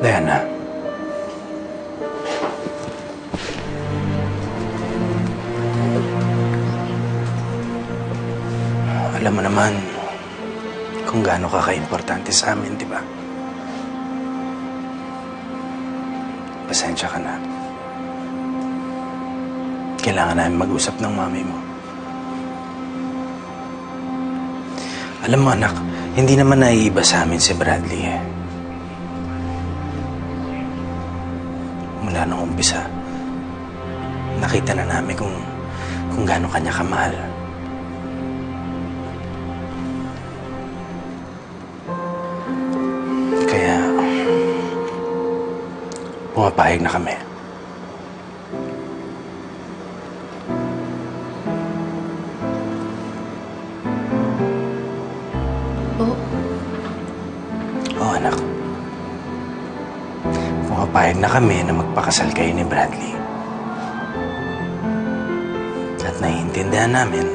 Diana. Alam mo naman kung gaano ka ka-importante sa amin, di ba? Pasensya ka na. Kailangan namin mag-usap ng mami mo. Alam mo, anak, hindi naman naiiba sa amin si Bradley eh. Mula nung umpisa, nakita na namin kung gaano kanya kamahal. Kaya, pumapayag na kami. Oo, anak. Pumapayag na kami na magpakasal kayo ni Bradley. At naiintindihan namin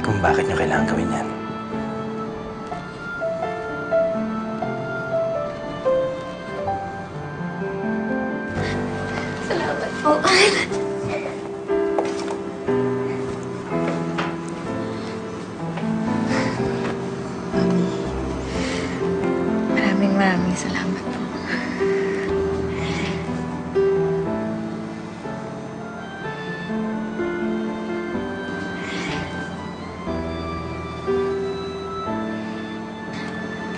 kung bakit nyo kailangan gawin yan. Salamat po. Maraming salamat po.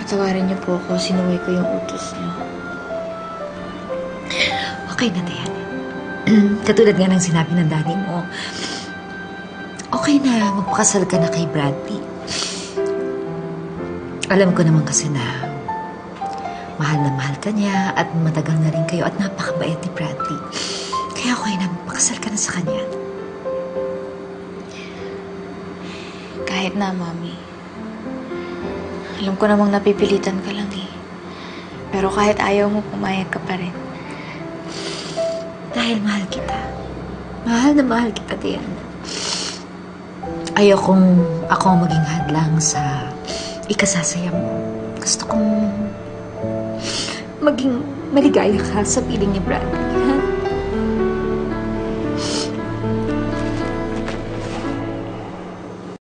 Patawarin niyo po ako, sinuway ko yung utos niyo. Okay na, Diana. Katulad nga ng sinabi ng daddy mo, okay na magpakasal ka na kay Bradley. Alam ko naman kasi na mahal ka niya at matagal na rin kayo at napakabait ni Bradley. Kaya okay na magpakasal ka na sa kanya. Kahit na, Mami. Alam ko namang napipilitan ka lang eh. Pero kahit ayaw mo, pumayag ka pa rin. Dahil mahal kita. Mahal na mahal kita, Diana. Ayokong ako maging hadlang sa ikasasaya mo. Gusto kong maging maligaya ka sa piling ni Bradley.